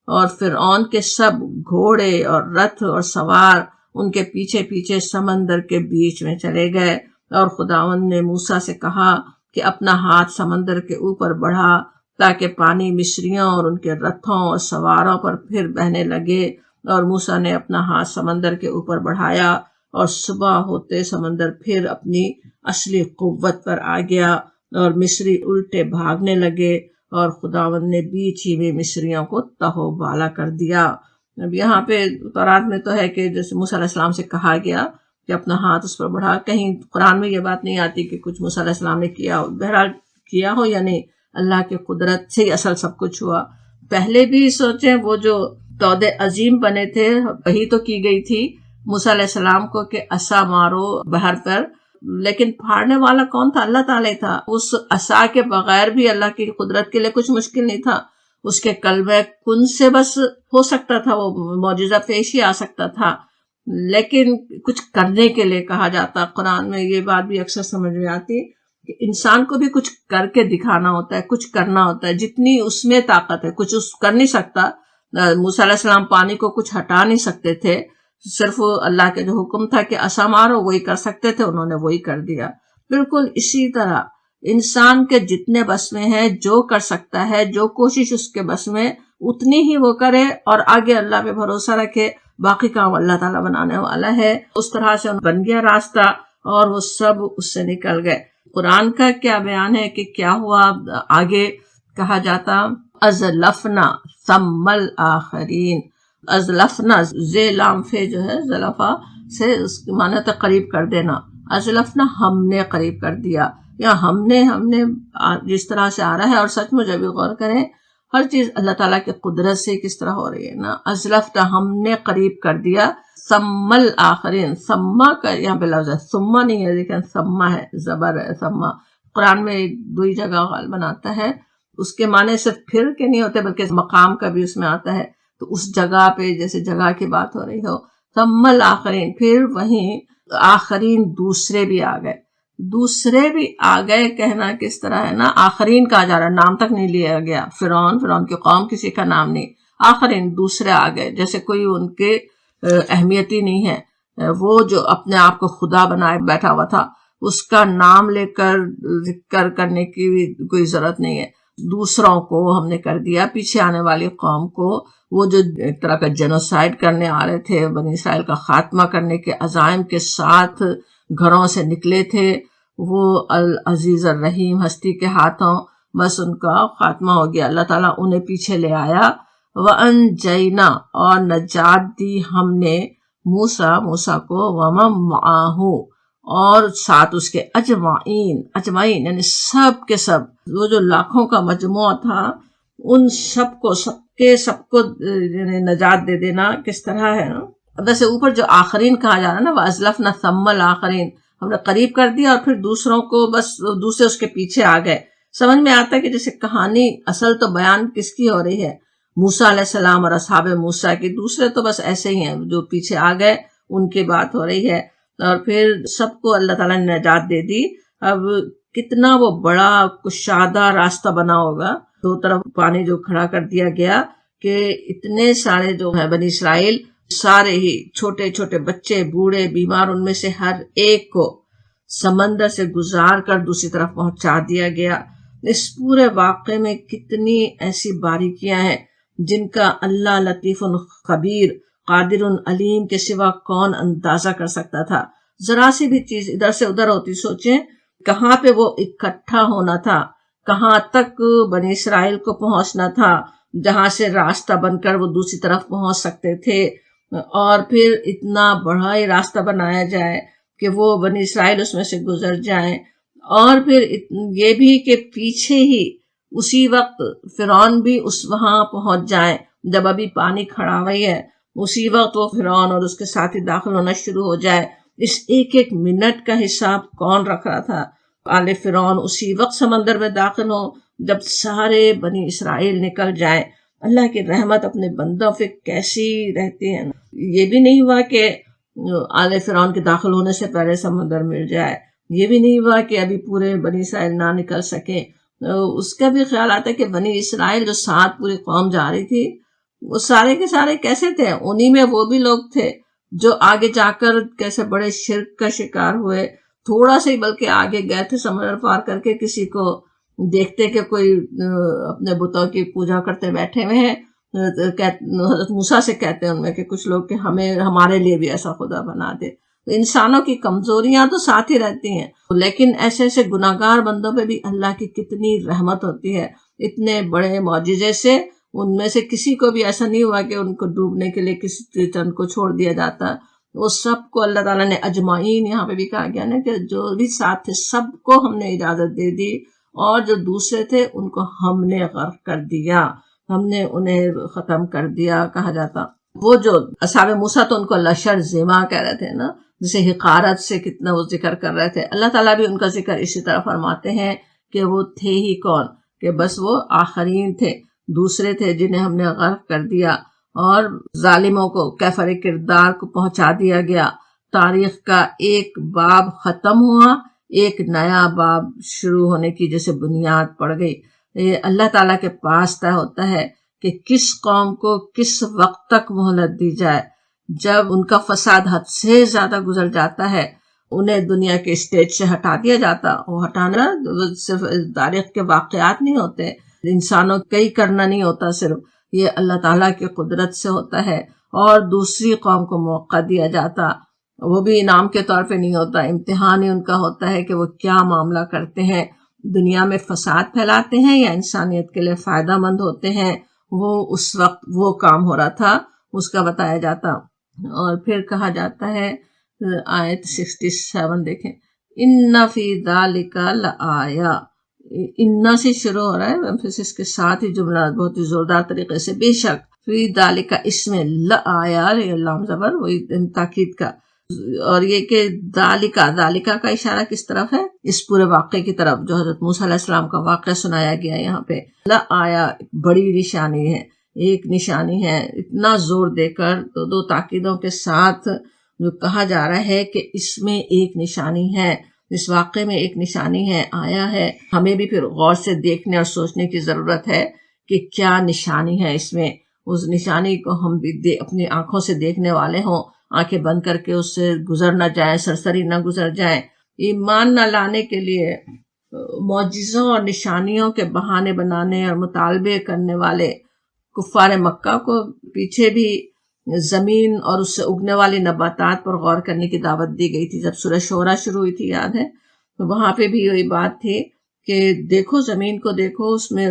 اور فرعون کے سب گھوڑے اور رتھ اور سوار ان کے پیچھے پیچھے سمندر کے بیچ میں چلے گئے، اور خداوند نے موسیٰ سے کہا کہ اپنا ہاتھ سمندر کے اوپر بڑھا تاکہ پانی مصریوں اور ان کے رتھوں اور سواروں پر پھر بہنے لگے، اور موسیٰ نے اپنا ہاتھ سمندر کے اوپر بڑھایا اور صبح ہوتے سمندر پھر اپنی اصلی قوت پر آ گیا اور مصری الٹے بھاگنے لگے، اور خداوند نے بیچ ہی میں مصریوں کو تہو بالا کر دیا۔ اب یہاں پہ تورات میں تو ہے کہ جیسے موسیٰ علیہ السلام سے کہا گیا کہ اپنا ہاتھ اس پر بڑھا، کہیں قرآن میں یہ بات نہیں آتی کہ کچھ موسیٰ علیہ السلام نے کیا ہو، بہرحال کیا ہو یا نہیں، اللہ کی قدرت سے ہی اصل سب کچھ ہوا۔ پہلے بھی سوچیں وہ جو تودے عظیم بنے تھے، وہی تو کی گئی تھی موسیٰ علیہ السلام کو کہ عصا مارو بحر پر، لیکن پھاڑنے والا کون تھا؟ اللہ تعالیٰ تھا۔ اس عصا کے بغیر بھی اللہ کی قدرت کے لیے کچھ مشکل نہیں تھا، اس کے قلب کن سے بس ہو سکتا تھا، وہ معجزہ پیش ہی آ سکتا تھا، لیکن کچھ کرنے کے لیے کہا جاتا۔ قرآن میں یہ بات بھی اکثر سمجھ میں آتی کہ انسان کو بھی کچھ کر کے دکھانا ہوتا ہے، کچھ کرنا ہوتا ہے، جتنی اس میں طاقت ہے۔ کچھ اس کر نہیں سکتا، موسیٰ علیہ السلام پانی کو کچھ ہٹا نہیں سکتے تھے، صرف اللہ کے جو حکم تھا کہ عصا مارو وہی کر سکتے تھے، انہوں نے وہی کر دیا۔ بالکل اسی طرح انسان کے جتنے بس میں ہے، جو کر سکتا ہے، جو کوشش اس کے بس میں، اتنی ہی وہ کرے اور آگے اللہ پہ بھروسہ رکھے، باقی کام اللہ تعالیٰ بنانے والا ہے۔ اس طرح سے بن گیا راستہ اور وہ سب اس سے نکل گئے۔ قرآن کا کیا بیان ہے کہ کیا ہوا؟ آگے کہا جاتا ازلفنا ثم الاخرین۔ ازلفنا زیلام فے جو ہے زلفا سے اس کی معنی ہے قریب کر دینا، ازلفنا ہم نے قریب کر دیا، یا ہم نے جس طرح سے آ رہا ہے، اور سچ مجھ بھی غور کریں ہر چیز اللہ تعالیٰ کی قدرت سے کس طرح ہو رہی ہے نا۔ ازلفنا ہم نے قریب کر دیا، ثم الاخرین، ثم کا یہاں پہ لفظ ہے، ثم نہیں ہے، لیکن ثم ہے، زبر ہے ثم۔ قرآن میں دو ہی جگہ غالباً آتا ہے، اس کے معنی صرف پھر کے نہیں ہوتے بلکہ مقام کا بھی اس میں آتا ہے، تو اس جگہ پہ جیسے جگہ کی بات ہو رہی ہو، ثم الاخرین، پھر وہیں آخرین دوسرے بھی آ گئے۔ دوسرے بھی آ گئے کہنا کس طرح ہے نا، آخرین کہا جا رہا ہے، نام تک نہیں لیا گیا، فرعون کی قوم کسی کا نام نہیں، آخرین دوسرے آ گئے، جیسے کوئی ان کے اہمیت ہی نہیں ہے۔ وہ جو اپنے آپ کو خدا بنائے بیٹھا ہوا تھا، اس کا نام لے کر ذکر کرنے کی بھی کوئی ضرورت نہیں ہے۔ دوسروں کو ہم نے کر دیا، پیچھے آنے والی قوم کو، وہ جو ایک طرح کا جنوسائیڈ کرنے آ رہے تھے، بنی اسرائیل کا خاتمہ کرنے کے عزائم کے ساتھ گھروں سے نکلے تھے، وہ العزیز الرحیم ہستی کے ہاتھوں بس ان کا خاتمہ ہو گیا۔ اللہ تعالیٰ انہیں پیچھے لے آیا۔ وَأَنْجَيْنَا، اور نجات دی ہم نے موسیٰ کو، وَمَن مَعَهُ، اور ساتھ اس کے اجمعین یعنی سب کے سب، وہ جو لاکھوں کا مجموعہ تھا، ان سب کو یعنی نجات دے دینا کس طرح ہے نا۔ ویسے اوپر جو آخرین کہا جا رہا ہے نا، وَأَزْلَفْنَا ثَمَّ الْآخَرِينَ، ہم نے قریب کر دیا اور پھر دوسروں کو بس دوسرے اس کے پیچھے آ گئے۔ سمجھ میں آتا ہے کہ جیسے کہانی اصل تو بیان کس کی ہو رہی ہے، موسیٰ علیہ السلام اور اصحاب موسیٰ کی، دوسرے تو بس ایسے ہی ہیں جو پیچھے آ گئے، ان کی بات ہو رہی ہے، اور پھر سب کو اللہ تعالیٰ نے نجات دے دی۔ اب کتنا وہ بڑا کشادہ راستہ بنا ہوگا، دو طرف پانی جو کھڑا کر دیا گیا کہ اتنے سارے جو ہے بنی اسرائیل سارے ہی چھوٹے چھوٹے بچے بوڑھے بیمار ان میں سے ہر ایک کو سمندر سے گزار کر دوسری طرف پہنچا دیا گیا۔ اس پورے واقعے میں کتنی ایسی باریکیاں ہیں جن کا اللہ لطیف خبیر قادر علیم کے سوا کون اندازہ کر سکتا تھا۔ ذرا سی بھی چیز ادھر سے ادھر ہوتی، سوچیں کہاں پہ وہ اکٹھا ہونا تھا، کہاں تک بنی اسرائیل کو پہنچنا تھا جہاں سے راستہ بن کر وہ دوسری طرف پہنچ سکتے تھے، اور پھر اتنا بڑا ہی راستہ بنایا جائے کہ وہ بنی اسرائیل اس میں سے گزر جائیں، اور پھر یہ بھی کہ پیچھے ہی اسی وقت فرعون بھی وہاں پہنچ جائیں جب ابھی پانی کھڑا ہوئی ہے، اسی وقت وہ فرعون اور اس کے ساتھی داخل ہونا شروع ہو جائے۔ اس ایک ایک منٹ کا حساب کون رکھ رہا تھا؟ آل فرعون اسی وقت سمندر میں داخل ہو جب سارے بنی اسرائیل نکل جائیں۔ اللہ کی رحمت اپنے بندوں پہ کیسی رہتی ہے۔ یہ بھی نہیں ہوا کہ آل فرعون کے داخل ہونے سے پہلے سمندر مل جائے، یہ بھی نہیں ہوا کہ ابھی پورے بنی اسرائیل نہ نکل سکے۔ اس کا بھی خیال آتا ہے کہ بنی اسرائیل جو ساتھ پوری قوم جا رہی تھی وہ سارے کے سارے کیسے تھے؟ انہی میں وہ بھی لوگ تھے جو آگے جا کر کیسے بڑے شرک کا شکار ہوئے، تھوڑا سا ہی بلکہ آگے گئے تھے سمندر پار کر کے، کسی کو دیکھتے کہ کوئی اپنے بتوں کی پوجا کرتے بیٹھے ہوئے ہیں، حضرت موسیٰ سے کہتے ہیں ان میں کہ کچھ لوگ کہ ہمارے لیے بھی ایسا خدا بنا دے۔ انسانوں کی کمزوریاں تو ساتھ ہی رہتی ہیں، لیکن ایسے ایسے گناہگار بندوں پہ بھی اللہ کی کتنی رحمت ہوتی ہے۔ اتنے بڑے معجزے سے ان میں سے کسی کو بھی ایسا نہیں ہوا کہ ان کو ڈوبنے کے لیے کسی چند کو چھوڑ دیا جاتا، وہ سب کو اللہ تعالیٰ نے اجمعین، یہاں پہ بھی کہا گیا نا کہ جو بھی ساتھ تھے سب کو ہم نے اجازت دے دی، اور جو دوسرے تھے ان کو ہم نے غرق کر دیا، ہم نے انہیں ختم کر دیا۔ کہا جاتا وہ جو اصحاب موسیٰ تو ان کو لشر زیما کہہ رہے تھے نا، جسے حقارت سے کتنا وہ ذکر کر رہے تھے، اللہ تعالیٰ بھی ان کا ذکر اسی طرح فرماتے ہیں کہ وہ تھے ہی کون، کہ بس وہ آخرین تھے، دوسرے تھے جنہیں ہم نے غرق کر دیا، اور ظالموں کو کیفر کردار کو پہنچا دیا گیا۔ تاریخ کا ایک باب ختم ہوا، ایک نیا باب شروع ہونے کی جیسے بنیاد پڑ گئی۔ یہ اللہ تعالیٰ کے پاس طے ہوتا ہے کہ کس قوم کو کس وقت تک مہلت دی جائے۔ جب ان کا فساد حد سے زیادہ گزر جاتا ہے، انہیں دنیا کے اسٹیج سے ہٹا دیا جاتا۔ وہ ہٹانا صرف تاریخ کے واقعات نہیں ہوتے، انسانوں کئی کرنا نہیں ہوتا، صرف یہ اللہ تعالیٰ کی قدرت سے ہوتا ہے، اور دوسری قوم کو موقع دیا جاتا، وہ بھی انعام کے طور پہ نہیں ہوتا، امتحان ہی ان کا ہوتا ہے کہ وہ کیا معاملہ کرتے ہیں، دنیا میں فساد پھیلاتے ہیں یا انسانیت کے لیے فائدہ مند ہوتے ہیں۔ وہ اس وقت وہ کام ہو رہا تھا، اس کا بتایا جاتا۔ اور پھر کہا جاتا ہے آیت 67 دیکھیں، ان فی ذالک لآیا، ان سے شروع ہو رہا ہے، ایمفیسس کے ساتھ ہی جملہ بہت ہی زوردار طریقے سے، بے شک فی ذالک اس میں لآیا، لام زبر وہی تاکید کا، اور یہ کہ ذالکہ کا اشارہ کس طرف ہے؟ اس پورے واقعے کی طرف جو حضرت موسیٰ علیہ السلام کا واقعہ سنایا گیا یہاں پہ۔ لآیا بڑی نشانی ہے، ایک نشانی ہے، اتنا زور دے کر دو تاکیدوں کے ساتھ جو کہا جا رہا ہے کہ اس میں ایک نشانی ہے، اس واقعے میں ایک نشانی ہے، آیا ہے۔ ہمیں بھی پھر غور سے دیکھنے اور سوچنے کی ضرورت ہے کہ کیا نشانی ہے اس میں، اس نشانی کو ہم بھی اپنی آنکھوں سے دیکھنے والے ہوں، آنکھیں بند کر کے اس سے گزر نہ جائیں، سرسری نہ گزر جائیں۔ ایمان نہ لانے کے لیے معجزوں اور نشانیوں کے بہانے بنانے اور مطالبے کرنے والے کفار مکہ کو پیچھے بھی زمین اور اس سے اگنے والی نباتات پر غور کرنے کی دعوت دی گئی تھی۔ جب سورہ شعراء شروع ہوئی تھی یاد ہے، تو وہاں پہ بھی وہی بات تھی کہ دیکھو زمین کو، دیکھو اس میں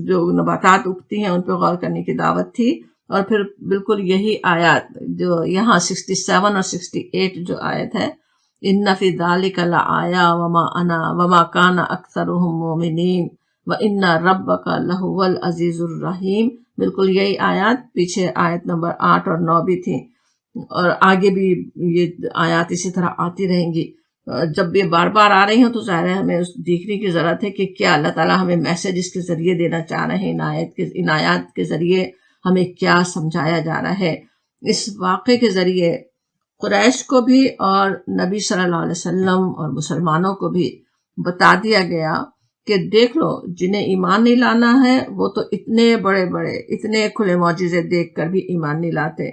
جو نباتات اگتی ہیں ان پہ غور کرنے کی دعوت تھی۔ اور پھر بالکل یہی آیات جو یہاں 67 اور 68 جو آیت ہے، ان فی ذالک لآیا وما کان اکثرهم مؤمنین وان ربک لہو العزیز الرحیم، بالکل یہی آیات پیچھے آیت نمبر 8 اور 9 بھی تھی، اور آگے بھی یہ آیات اسی طرح آتی رہیں گی۔ جب یہ بار بار آ رہی ہوں تو ظاہر ہے ہمیں دیکھنے کی ضرورت ہے کہ کیا اللہ تعالیٰ ہمیں میسج اس کے ذریعے دینا چاہ رہے ہیں، ان آیات کے ذریعے ہمیں کیا سمجھایا جا رہا ہے۔ اس واقعے کے ذریعے قریش کو بھی اور نبی صلی اللہ علیہ وسلم اور مسلمانوں کو بھی بتا دیا گیا کہ دیکھ لو جنہیں ایمان نہیں لانا ہے وہ تو اتنے بڑے بڑے اتنے کھلے معجزے دیکھ کر بھی ایمان نہیں لاتے،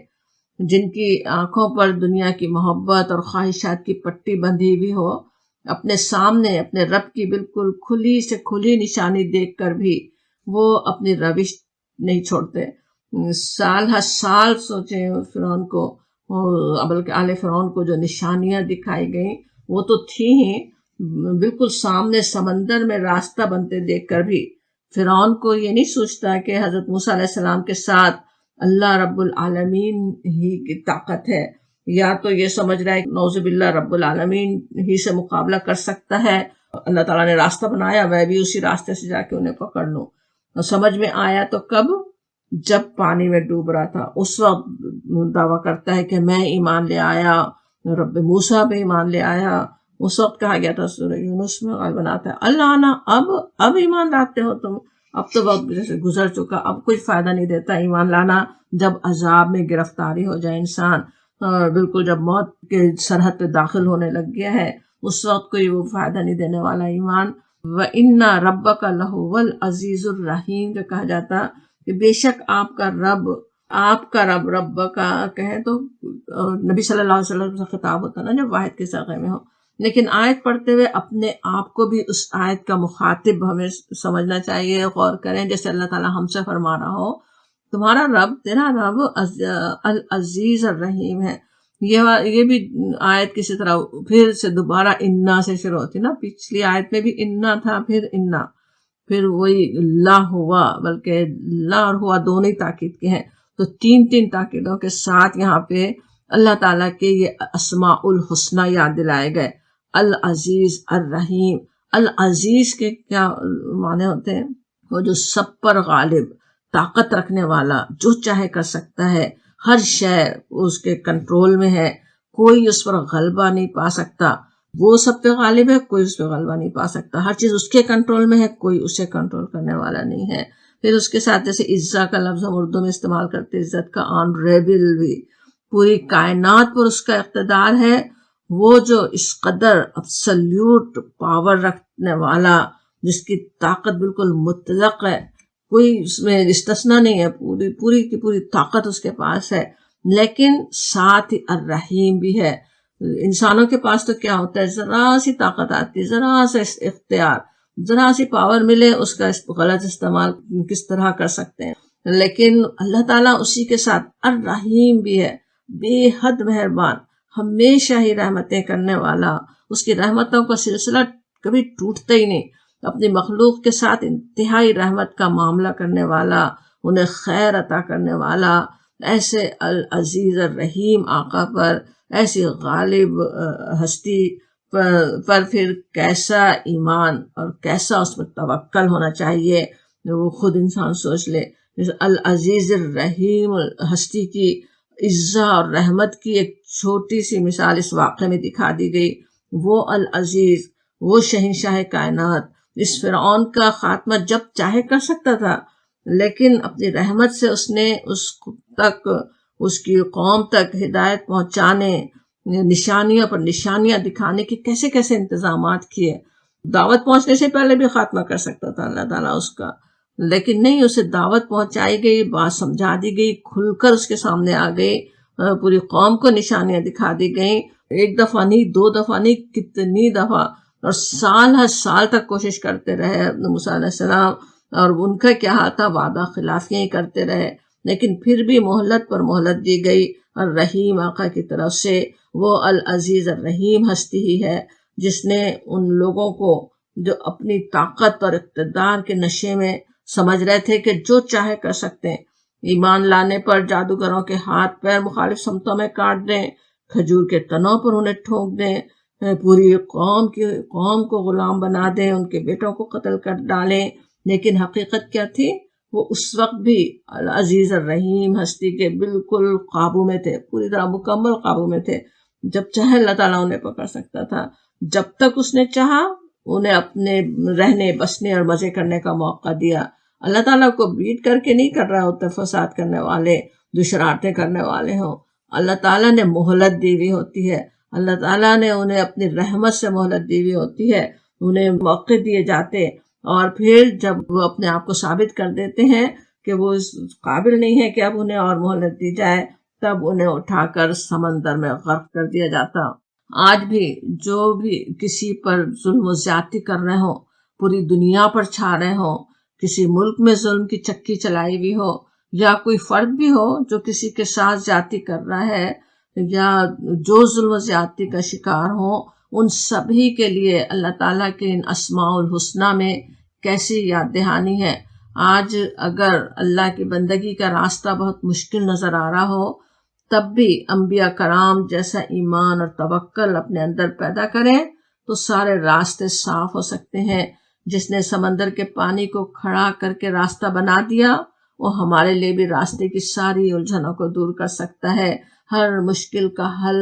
جن کی آنکھوں پر دنیا کی محبت اور خواہشات کی پٹی بندھی ہوئی ہو، اپنے سامنے اپنے رب کی بالکل کھلی سے کھلی نشانی دیکھ کر بھی وہ اپنی روش نہیں چھوڑتے۔ سال ہر سال سوچیں فرعون کو، بلکہ آل فرعون کو جو نشانیاں دکھائی گئیں وہ تو تھی ہی، بالکل سامنے سمندر میں راستہ بنتے دیکھ کر بھی فرعون کو یہ نہیں سوچتا کہ حضرت موسیٰ علیہ السلام کے ساتھ اللہ رب العالمین ہی کی طاقت ہے، یا تو یہ سمجھ رہا ہے کہ نعوذ باللہ رب العالمین ہی سے مقابلہ کر سکتا ہے، اللہ تعالیٰ نے راستہ بنایا میں بھی اسی راستے سے جا کے انہیں پکڑ لوں۔ اور سمجھ میں آیا تو کب؟ جب پانی میں ڈوب رہا تھا، اس وقت دعویٰ کرتا ہے کہ میں ایمان لے آیا، رب موسیٰ پہ ایمان لے آیا۔ اس وقت کہا گیا تھا سورہ یونس میں غالباً آتا ہے اللہ آنا، اب ایمان لاتے ہو تم، اب تو وقت جیسے گزر چکا، اب کوئی فائدہ نہیں دیتا ایمان لانا۔ جب عذاب میں گرفتاری ہو جائے انسان، بالکل جب موت کے سرحد پہ داخل ہونے لگ گیا ہے، اس وقت کوئی وہ فائدہ نہیں دینے والا ایمان۔ وَإِنَّ رَبَّكَ لَهُوَ الْعَزِيزُ الرَّحِيمُ جو کہا جاتا کہ بے شک آپ کا رب کا کہیں تو نبی صلی اللہ علیہ وسلم سے خطاب ہوتا نا جب واحد کے صیغے میں ہو، لیکن آیت پڑھتے ہوئے اپنے آپ کو بھی اس آیت کا مخاطب ہمیں سمجھنا چاہیے، غور کریں جیسے اللہ تعالیٰ ہم سے فرما رہا ہو تمہارا رب، تیرا رب العزیز الرحیم ہے۔ یہ بھی آیت کسی طرح پھر سے دوبارہ انا سے شروع ہوتی نا، پچھلی آیت میں بھی انا تھا، پھر انا، پھر وہی لا ہوا، بلکہ لا اور ہوا دونوں ہی تاکید کے ہیں، تو تین تاکیدوں کے ساتھ یہاں پہ اللہ تعالیٰ کے یہ اسماء الحسنی یاد دلائے گئے، العزیز الرحیم۔ العزیز کے کیا معنی ہوتے ہیں؟ وہ جو سب پر غالب، طاقت رکھنے والا، جو چاہے کر سکتا ہے، ہر شے اس کے کنٹرول میں ہے، کوئی اس پر غلبہ نہیں پا سکتا، وہ سب پہ غالب ہے، کوئی اس پہ غلبہ نہیں پا سکتا، ہر چیز اس کے کنٹرول میں ہے، کوئی اسے کنٹرول کرنے والا نہیں ہے۔ پھر اس کے ساتھ جیسے عزا کا لفظ ہم اردو میں استعمال کرتے، عزت کا آنریبل بھی، پوری کائنات پر اس کا اقتدار ہے، وہ جو اس قدر ابسلیوٹ پاور رکھنے والا، جس کی طاقت بالکل مطلق ہے، کوئی اس میں استثنا نہیں ہے، پوری کی پوری طاقت اس کے پاس ہے، لیکن ساتھ ہی الرحیم بھی ہے۔ انسانوں کے پاس تو کیا ہوتا ہے، ذرا سی طاقت آتی ہے، ذرا سا اختیار، ذرا سی پاور ملے، اس کا غلط استعمال کس طرح کر سکتے ہیں، لیکن اللہ تعالیٰ اسی کے ساتھ الرحیم بھی ہے، بے حد مہربان، ہمیشہ ہی رحمتیں کرنے والا، اس کی رحمتوں کا سلسلہ کبھی ٹوٹتا ہی نہیں، اپنی مخلوق کے ساتھ انتہائی رحمت کا معاملہ کرنے والا، انہیں خیر عطا کرنے والا، ایسے العزیز الرحیم آقا پر، ایسی غالب ہستی پر پھر کیسا ایمان اور کیسا اس پر توکل ہونا چاہیے، وہ خود انسان سوچ لے۔ العزیز الرحیم ہستی کی عزہ اور رحمت کی ایک چھوٹی سی مثال اس واقعے میں دکھا دی گئی، وہ العزیز، وہ شہنشاہ کائنات، اس فرعون کا خاتمہ جب چاہے کر سکتا تھا، لیکن اپنی رحمت سے اس نے اس کی قوم تک ہدایت پہنچانے، نشانیاں پر نشانیاں دکھانے کے کیسے کیسے انتظامات کیے۔ دعوت پہنچنے سے پہلے بھی خاتمہ کر سکتا تھا اللہ تعالیٰ اس کا، لیکن نہیں، اسے دعوت پہنچائی گئی، بات سمجھا دی گئی، کھل کر اس کے سامنے آ گئی، پوری قوم کو نشانیاں دکھا دی گئیں، ایک دفعہ نہیں، دو دفعہ نہیں، کتنی دفعہ، اور سال ہر سال تک کوشش کرتے رہے موسیٰ علیہ السلام، اور ان کا کیا حال تھا، وعدہ خلافیاں ہی کرتے رہے، لیکن پھر بھی مہلت پر مہلت دی گئی، اور رحیم آقا کی طرف سے وہ العزیز الرحیم ہستی ہی ہے، جس نے ان لوگوں کو جو اپنی طاقت اور اقتدار کے نشے میں سمجھ رہے تھے کہ جو چاہے کر سکتے ہیں، ایمان لانے پر جادوگروں کے ہاتھ پیر مخالف سمتوں میں کاٹ دیں، کھجور کے تنوں پر انہیں ٹھونک دیں، پوری قوم کو غلام بنا دیں، ان کے بیٹوں کو قتل کر ڈالیں، لیکن حقیقت کیا تھی؟ وہ اس وقت بھی العزیز الرحیم ہستی کے بالکل قابو میں تھے، پوری طرح مکمل قابو میں تھے، جب چاہے اللہ تعالیٰ انہیں پکڑ سکتا تھا، جب تک اس نے چاہا انہیں اپنے رہنے بسنے اور مزے کرنے کا موقع دیا۔ اللہ تعالیٰ کو بیٹ کر کے نہیں کر رہا ہوتا، فساد کرنے والے، جو شرارتیں کرنے والے ہوں، اللہ تعالیٰ نے مہلت دی ہوئی ہوتی ہے، اللہ تعالیٰ نے انہیں اپنی رحمت سے مہلت دی ہوئی ہوتی ہے، انہیں موقع دیے جاتے، اور پھر جب وہ اپنے آپ کو ثابت کر دیتے ہیں کہ وہ اس قابل نہیں ہے کہ اب انہیں اور مہلت دی جائے، تب انہیں اٹھا کر سمندر میں غرق کر دیا جاتا۔ آج بھی جو بھی کسی پر ظلم و زیادتی کر رہے ہوں، پوری دنیا پر چھا رہے ہوں، کسی ملک میں ظلم کی چکی چلائی ہوئی ہو، یا کوئی فرد بھی ہو جو کسی کے ساتھ زیادتی کر رہا ہے، یا جو ظلم و زیادتی کا شکار ہو، ان سبھی کے لیے اللہ تعالیٰ کے ان اسماء الحسنہ میں کیسی یاد دہانی ہے۔ آج اگر اللہ کی بندگی کا راستہ بہت مشکل نظر آ رہا ہو، تب بھی انبیاء کرام جیسا ایمان اور توکل اپنے اندر پیدا کریں تو سارے راستے صاف ہو سکتے ہیں۔ جس نے سمندر کے پانی کو کھڑا کر کے راستہ بنا دیا، وہ ہمارے لیے بھی راستے کی ساری الجھنوں کو دور کر سکتا ہے، ہر مشکل کا حل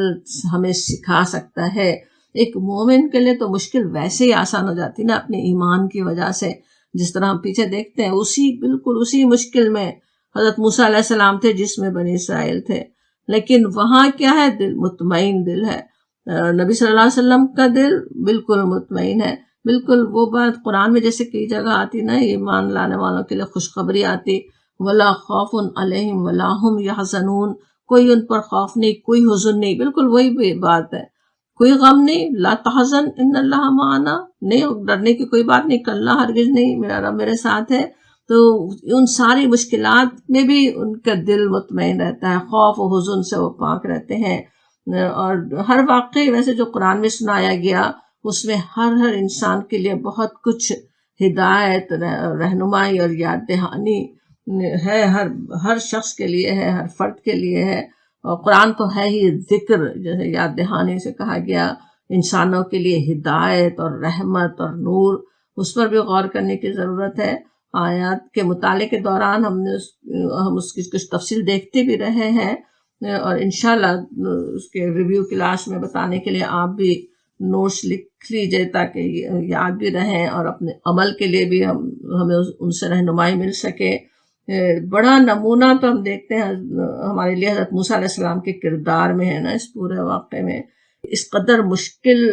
ہمیں سکھا سکتا ہے۔ ایک مومن کے لیے تو مشکل ویسے ہی آسان ہو جاتی نا اپنے ایمان کی وجہ سے، جس طرح ہم پیچھے دیکھتے ہیں بالکل اسی مشکل میں حضرت موسیٰ علیہ السلام تھے جس میں بنی اسرائیل تھے، لیکن وہاں کیا ہے؟ دل مطمئن دل ہے۔ نبی صلی اللہ علیہ وسلم کا دل بالکل مطمئن ہے۔ بالکل وہ بات قرآن میں جیسے کئی جگہ آتی نا، ایمان لانے والوں کے لیے خوشخبری آتی، وَلَا خَوْفٌ عَلَيْهِمْ وَلَا هُمْ يَحْزَنُونَ، کوئی ان پر خوف نہیں، کوئی حزن نہیں، بالکل وہی بات ہے، کوئی غم نہیں، لا تحزن ان اللہ معنا، نہیں ڈرنے کی کوئی بات نہیں، کلّا ہرگز نہیں، میرا رب میرے ساتھ ہے۔ تو ان ساری مشکلات میں بھی ان کا دل مطمئن رہتا ہے، خوف و حزن سے وہ پاک رہتے ہیں۔ اور ہر واقعے ویسے جو قرآن میں سنایا گیا، اس میں ہر انسان کے لیے بہت کچھ ہدایت، رہنمائی اور یاد دہانی ہے، ہر شخص کے لیے ہے، ہر فرد کے لیے ہے۔ اور قرآن تو ہے ہی ذکر، جیسے یاد دہانی سے کہا گیا، انسانوں کے لیے ہدایت اور رحمت اور نور، اس پر بھی غور کرنے کی ضرورت ہے۔ آیات کے مطالعے کے دوران ہم اس کی کچھ تفصیل دیکھتے بھی رہے ہیں، اور انشاءاللہ اس کے ریویو کلاس میں بتانے کے لیے آپ بھی نوٹس لکھ لیجئے تاکہ یاد بھی رہیں، اور اپنے عمل کے لیے بھی ہمیں ان سے رہنمائی مل سکے۔ بڑا نمونہ تو ہم دیکھتے ہیں ہمارے لیے حضرت موسیٰ علیہ السلام کے کردار میں ہے نا، اس پورے واقعے میں اس قدر مشکل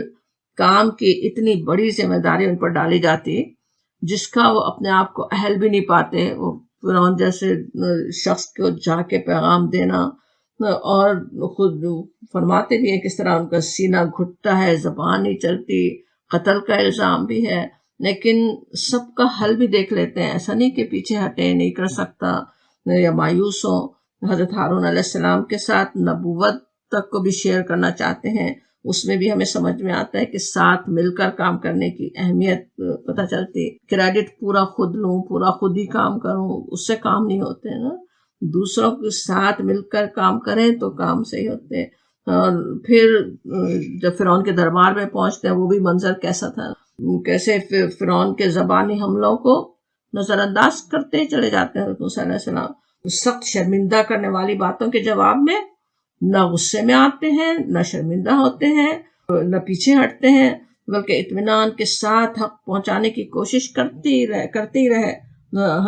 کام کی اتنی بڑی ذمہ داری ان پر ڈالی جاتی، جس کا وہ اپنے آپ کو اہل بھی نہیں پاتے۔ وہ فرعون جیسے شخص کو جا کے پیغام دینا، اور خود فرماتے بھی ہیں کس طرح ان کا سینہ گھٹتا ہے، زبان نہیں چلتی، قتل کا الزام بھی ہے، لیکن سب کا حل بھی دیکھ لیتے ہیں، ایسا نہیں کہ پیچھے ہٹے، نہیں کر سکتا یا مایوس ہو۔ حضرت ہارون علیہ السلام کے ساتھ نبوت تک کو بھی شیئر کرنا چاہتے ہیں، اس میں بھی ہمیں سمجھ میں آتا ہے کہ ساتھ مل کر کام کرنے کی اہمیت پتہ چلتی۔ کریڈٹ پورا خود لوں، پورا خود ہی کام کروں، اس سے کام نہیں ہوتے نا، دوسروں کے ساتھ مل کر کام کریں تو کام صحیح ہوتے ہیں۔ اور پھر جب فرعون کے دربار میں پہنچتے ہیں، وہ بھی منظر کیسا تھا، کیسے فرعون کے زبانی حملوں کو نظر انداز کرتے چلے جاتے ہیں موسیٰ علیہ السلام۔ سخت شرمندہ کرنے والی باتوں کے جواب میں نہ غصے میں آتے ہیں، نہ شرمندہ ہوتے ہیں، نہ پیچھے ہٹتے ہیں، بلکہ اطمینان کے ساتھ حق پہنچانے کی کوشش کرتے ہی رہے۔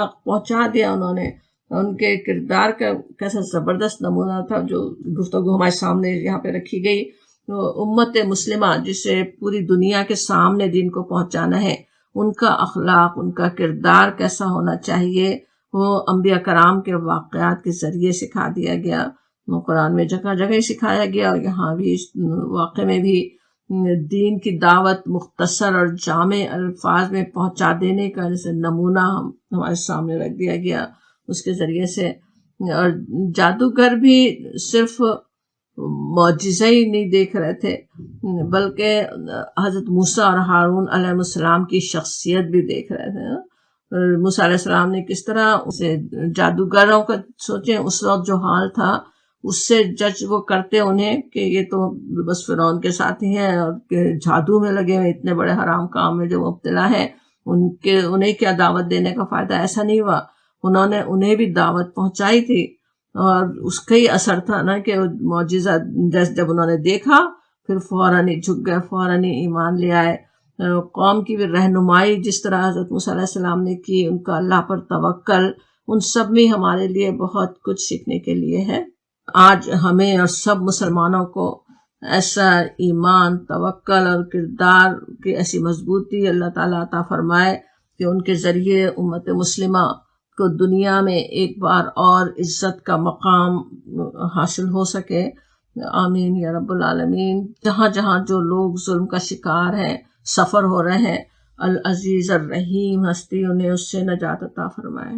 حق پہنچا دیا انہوں نے۔ ان کے کردار کا کیسا زبردست نمونہ تھا جو گفتگو ہمارے سامنے یہاں پہ رکھی گئی۔ امت مسلمہ جسے پوری دنیا کے سامنے دین کو پہنچانا ہے، ان کا اخلاق، ان کا کردار کیسا ہونا چاہیے، وہ انبیاء کرام کے واقعات کے ذریعے سکھا دیا گیا۔ قرآن میں جگہ جگہ ہی سکھایا گیا، اور یہاں بھی اس واقعے میں بھی دین کی دعوت مختصر اور جامع الفاظ میں پہنچا دینے کا جیسے نمونہ ہمارے سامنے رکھ دیا گیا اس کے ذریعے سے۔ اور جادوگر بھی صرف معجزہ ہی نہیں دیکھ رہے تھے، بلکہ حضرت موسیٰ اور ہارون علیہ السلام کی شخصیت بھی دیکھ رہے تھے۔ موسیٰ علیہ السلام نے کس طرح اسے جادوگروں کا سوچیں اس وقت جو حال تھا، اس سے جج وہ کرتے انہیں کہ یہ تو بس فرعون کے ساتھی ہیں اور جادو میں لگے ہوئے، اتنے بڑے حرام کام میں جو مبتلا ہے، انہیں کیا دعوت دینے کا فائدہ۔ ایسا نہیں ہوا، انہیں بھی دعوت پہنچائی تھی، اور اس کا ہی اثر تھا نا کہ معجزہ جب انہوں نے دیکھا پھر فوراً ہی جھک گئے، فوراً ہی ایمان لے آئے۔ قوم کی بھی رہنمائی جس طرح حضرت موسیٰ علیہ السلام نے کی، ان کا اللہ پر توکل، ان سب میں ہمارے لیے بہت کچھ سیکھنے کے لیے ہے۔ آج ہمیں اور سب مسلمانوں کو ایسا ایمان، توکل اور کردار کی ایسی مضبوطی اللہ تعالیٰ عطا فرمائے کہ ان کے ذریعے امت مسلمہ کو دنیا میں ایک بار اور عزت کا مقام حاصل ہو سکے. آمین یا رب العالمین. جہاں جہاں جو لوگ ظلم کا شکار ہیں، سفر ہو رہے ہیں، العزیز الرحیم ہستی انہیں اس سے نجات عطا فرمائے.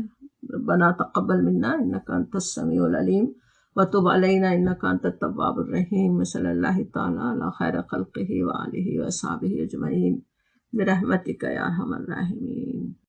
ربنا تقبل منا انک انت السمیع العلیم وتب علینا انک انت التواب الرحیم. صلی اللہ تعالی علی خیر خلقہ وآلہ وصحبہ اجمعین برحمتک یا ارحم الراحمین.